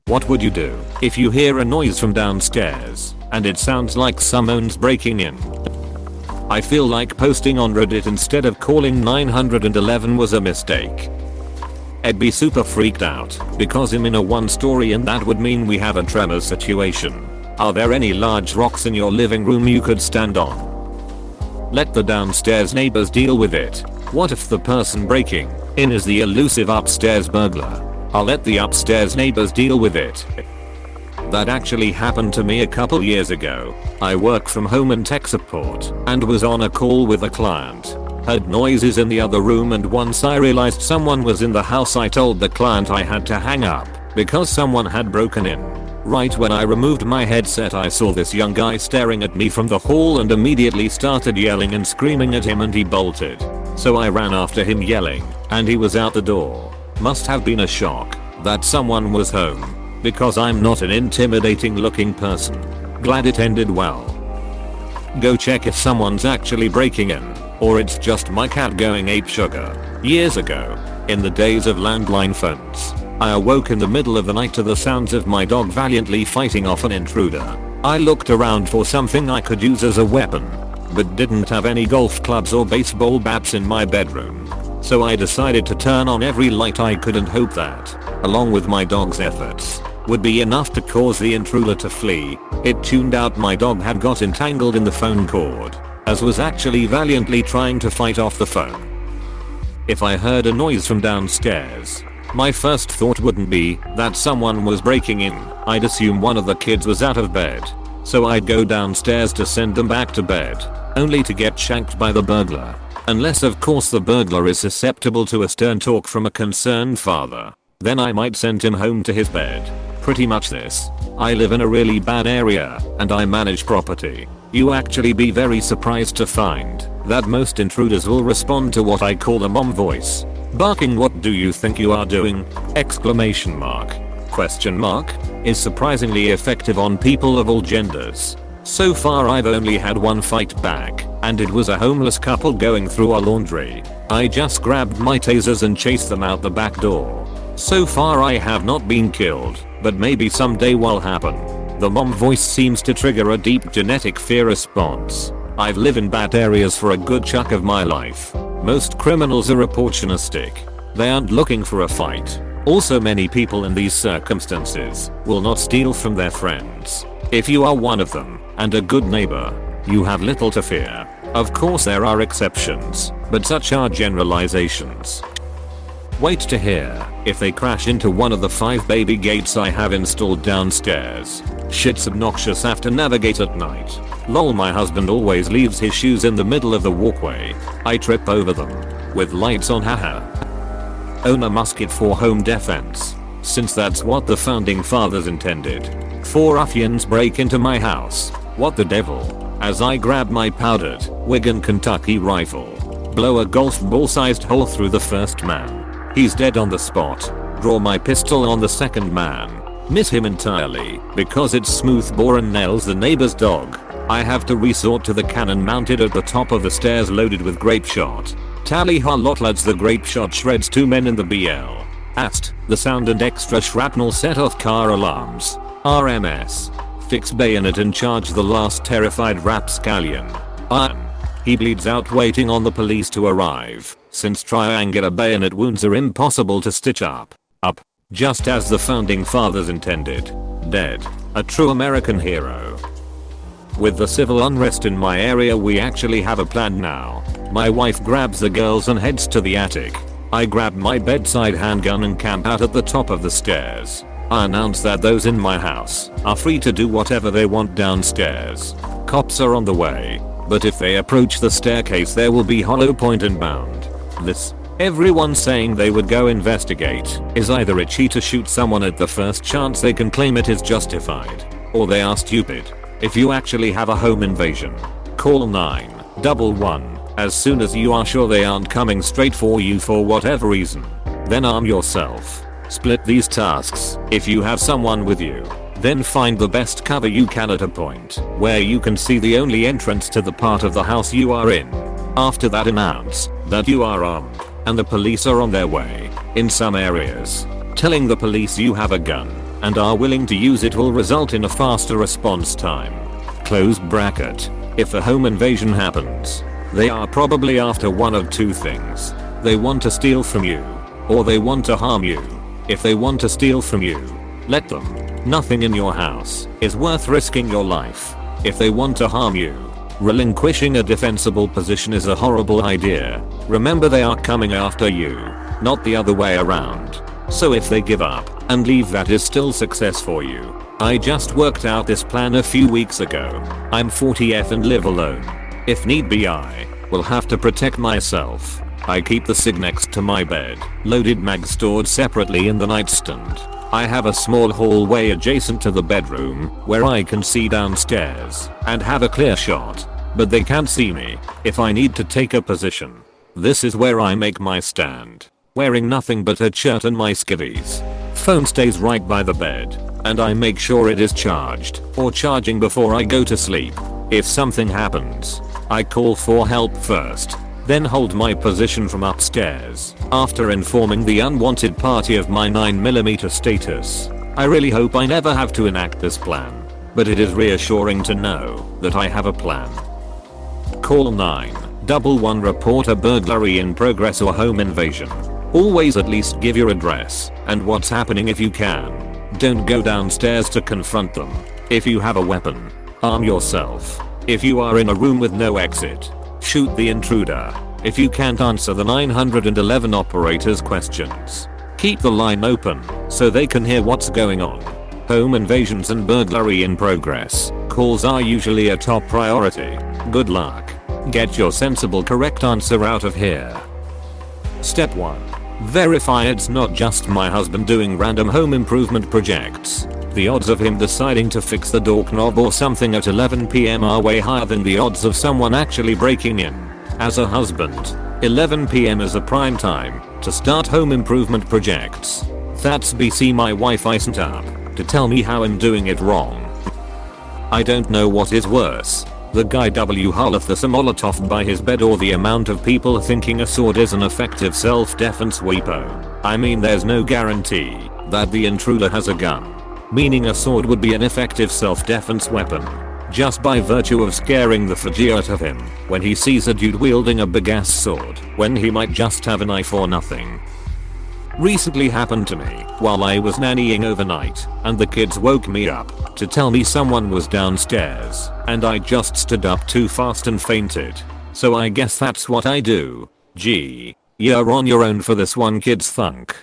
What would you do if you hear a noise from downstairs and it sounds like someone's breaking in? I feel like posting on Reddit instead of calling 911 was a mistake. I'd be super freaked out because I'm in a one story and that would mean we have a tremor situation. Are there any large rocks in your living room you could stand on? Let the downstairs neighbors deal with it. What if the person breaking in is the elusive upstairs burglar? I'll let the upstairs neighbors deal with it. That actually happened to me a couple years ago. I work from home in tech support and was on a call with a client. Heard noises in the other room and once I realized someone was in the house I told the client I had to hang up because someone had broken in. Right when I removed my headset I saw this young guy staring at me from the hall and immediately started yelling and screaming at him and he bolted. So I ran after him yelling and he was out the door. Must have been a shock that someone was home because I'm not an intimidating looking person. Glad it ended well. Go check if someone's actually breaking in or it's just my cat going ape sugar. Years ago, in the days of landline phones, I awoke in the middle of the night to the sounds of my dog valiantly fighting off an intruder. I looked around for something I could use as a weapon, but didn't have any golf clubs or baseball bats in my bedroom. So I decided to turn on every light I could and hope that, along with my dog's efforts, would be enough to cause the intruder to flee. It tuned out my dog had got entangled in the phone cord, as was actually valiantly trying to fight off the phone. If I heard a noise from downstairs, my first thought wouldn't be that someone was breaking in. I'd assume one of the kids was out of bed. So I'd go downstairs to send them back to bed, only to get shanked by the burglar. Unless of course the burglar is susceptible to a stern talk from a concerned father. Then I might send him home to his bed. Pretty much this. I live in a really bad area and I manage property. You actually be very surprised to find that most intruders will respond to what I call the mom voice. Barking "What do you think you are doing?" Exclamation mark. Question mark is surprisingly effective on people of all genders. So far I've only had one fight back, and it was a homeless couple going through our laundry. I just grabbed my tasers and chased them out the back door. So far I have not been killed, but maybe someday will happen. The mom voice seems to trigger a deep genetic fear response. I've lived in bad areas for a good chunk of my life. Most criminals are opportunistic. They aren't looking for a fight. Also many people in these circumstances will not steal from their friends. If you are one of them, and a good neighbor, you have little to fear. Of course there are exceptions, but such are generalizations. Wait to hear if they crash into one of the 5 baby gates I have installed downstairs. Shit's obnoxious have to navigate at night. Lol, my husband always leaves his shoes in the middle of the walkway. I trip over them. With lights on, haha. Own a musket for home defense, since that's what the founding fathers intended. 4 ruffians break into my house. What the devil? As I grab my powdered Wigan Kentucky rifle, blow a golf ball sized hole through the first man. He's dead on the spot. Draw my pistol on the second man. Miss him entirely because it's smooth bore and nails the neighbor's dog. I have to resort to the cannon mounted at the top of the stairs loaded with grape shot. Tally ha lot lads, the grape shot shreds 2 men in the BL. Ast, the sound and extra shrapnel set off car alarms. RMS. Fix bayonet and charge the last terrified rapscallion. He bleeds out waiting on the police to arrive, since triangular bayonet wounds are impossible to stitch up. Just as the founding fathers intended. Dead. A true American hero. With the civil unrest in my area we actually have a plan now. My wife grabs the girls and heads to the attic. I grab my bedside handgun and camp out at the top of the stairs. I announce that those in my house are free to do whatever they want downstairs. Cops are on the way, but if they approach the staircase there will be hollow point and bound. Everyone saying they would go investigate is either itchy to shoot someone at the first chance they can claim it is justified, or they are stupid. If you actually have a home invasion, call 911 as soon as you are sure they aren't coming straight for you for whatever reason. Then arm yourself. Split these tasks if you have someone with you. Then find the best cover you can at a point where you can see the only entrance to the part of the house you are in. After that announce that you are armed and the police are on their way. In some areas, telling the police you have a gun and are willing to use it will result in a faster response time. Close bracket. If a home invasion happens, they are probably after one of two things. They want to steal from you, or they want to harm you. If they want to steal from you, let them. Nothing in your house is worth risking your life. If they want to harm you, relinquishing a defensible position is a horrible idea. Remember, they are coming after you, not the other way around. So if they give up and leave, that is still success for you. I just worked out this plan a few weeks ago. I'm 40F and live alone. If need be, I will have to protect myself. I keep the SIG next to my bed, loaded mag stored separately in the nightstand. I have a small hallway adjacent to the bedroom where I can see downstairs and have a clear shot, but they can't see me if I need to take a position. This is where I make my stand, wearing nothing but a shirt and my skivvies. Phone stays right by the bed, and I make sure it is charged or charging before I go to sleep. If something happens, I call for help first, then hold my position from upstairs after informing the unwanted party of my 9mm status. I really hope I never have to enact this plan, but it is reassuring to know that I have a plan. Call 911, report a burglary in progress or home invasion. Always at least give your address and what's happening if you can. Don't go downstairs to confront them. If you have a weapon, arm yourself. If you are in a room with no exit, shoot the intruder. If you can't answer the 911 operator's questions, keep the line open so they can hear what's going on. Home invasions and burglary in progress calls are usually a top priority. Good luck. Get your sensible correct answer out of here. Step 1. Verify it's not just my husband doing random home improvement projects. The odds of him deciding to fix the door knob or something at 11 PM are way higher than the odds of someone actually breaking in. As a husband, 11 PM is a prime time to start home improvement projects. That's BC my wife isn't up to tell me how I'm doing it wrong. I don't know what is worse, the guy W Harleth a Molotov by his bed or the amount of people thinking a sword is an effective self-defense weapon. I mean, there's no guarantee that the intruder has a gun, meaning a sword would be an effective self-defense weapon just by virtue of scaring the fudgy out of him when he sees a dude wielding a big ass sword when he might just have a knife or nothing. Recently happened to me while I was nannying overnight, and the kids woke me up to tell me someone was downstairs, and I just stood up too fast and fainted. So I guess that's what I do. Gee, you're on your own for this one, kids thunk.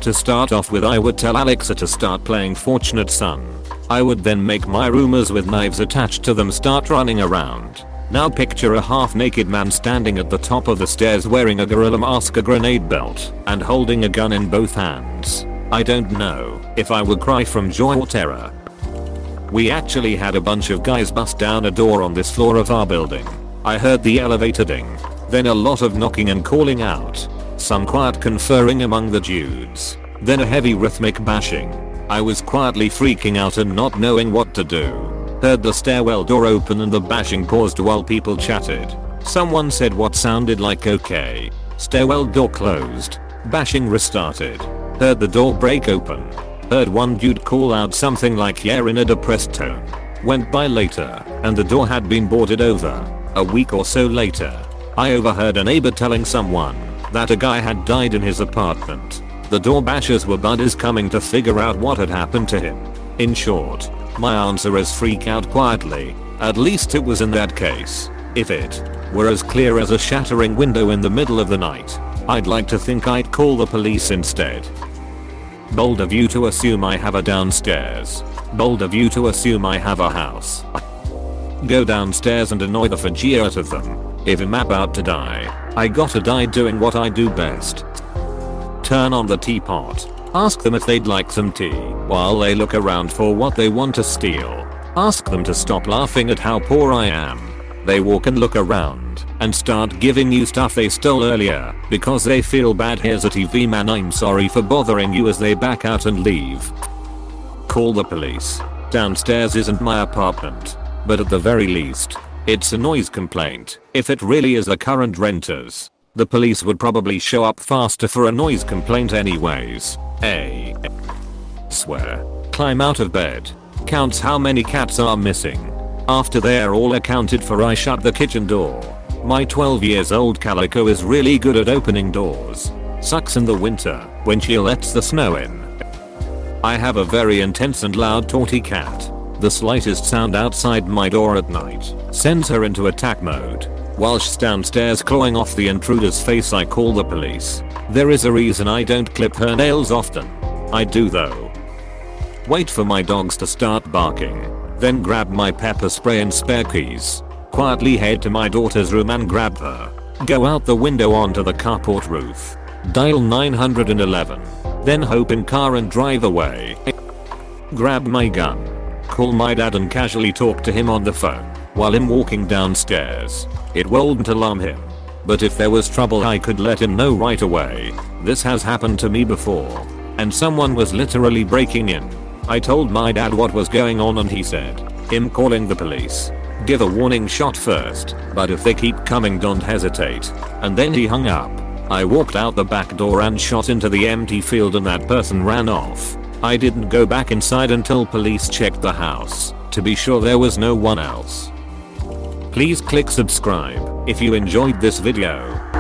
To start off with, I would tell Alexa to start playing Fortunate Son. I would then make my roomers with knives attached to them start running around. Now picture a half-naked man standing at the top of the stairs wearing a gorilla mask, a grenade belt, and holding a gun in both hands. I don't know if I would cry from joy or terror. We actually had a bunch of guys bust down a door on this floor of our building. I heard the elevator ding, then a lot of knocking and calling out, some quiet conferring among the dudes, then a heavy rhythmic bashing. I was quietly freaking out and not knowing what to do. Heard the stairwell door open and the bashing paused while people chatted. Someone said what sounded like okay. Stairwell door closed. Bashing restarted. Heard the door break open. Heard one dude call out something like yeah in a depressed tone. Went by later, and the door had been boarded over. A week or so later, I overheard a neighbor telling someone that a guy had died in his apartment. The door bashers were buddies coming to figure out what had happened to him. In short, my answer is freak out quietly. At least it was in that case. If it were as clear as a shattering window in the middle of the night, I'd like to think I'd call the police instead. Bold of you to assume I have a downstairs. Bold of you to assume I have a house. Go downstairs and annoy the fudgy out of them. If I'm about to die, I gotta die doing what I do best. Turn on the teapot. Ask them if they'd like some tea while they look around for what they want to steal. Ask them to stop laughing at how poor I am. They walk and look around and start giving you stuff they stole earlier because they feel bad. Here's a TV man, I'm sorry for bothering you, as they back out and leave. Call the police. Downstairs isn't my apartment, but at the very least, it's a noise complaint. If it really is the current renters, the police would probably show up faster for a noise complaint anyways. Swear. Climb out of bed. Counts how many cats are missing. After they're all accounted for, I shut the kitchen door. My 12 years old Calico is really good at opening doors. Sucks in the winter when she lets the snow in. I have a very intense and loud tortie cat. The slightest sound outside my door at night sends her into attack mode. While she's downstairs clawing off the intruder's face, I call the police. There is a reason I don't clip her nails often. I do though. Wait for my dogs to start barking, then grab my pepper spray and spare keys. Quietly head to my daughter's room and grab her. Go out the window onto the carport roof. Dial 911. Then hop in car and drive away. Grab my gun. Call my dad and casually talk to him on the phone while I'm walking downstairs. It won't alarm him, but if there was trouble I could let him know right away. This has happened to me before, and someone was literally breaking in. I told my dad what was going on and he said, "I'm calling the police. Give a warning shot first, but if they keep coming don't hesitate." And then he hung up. I walked out the back door and shot into the empty field and that person ran off. I didn't go back inside until police checked the house to be sure there was no one else. Please click subscribe if you enjoyed this video.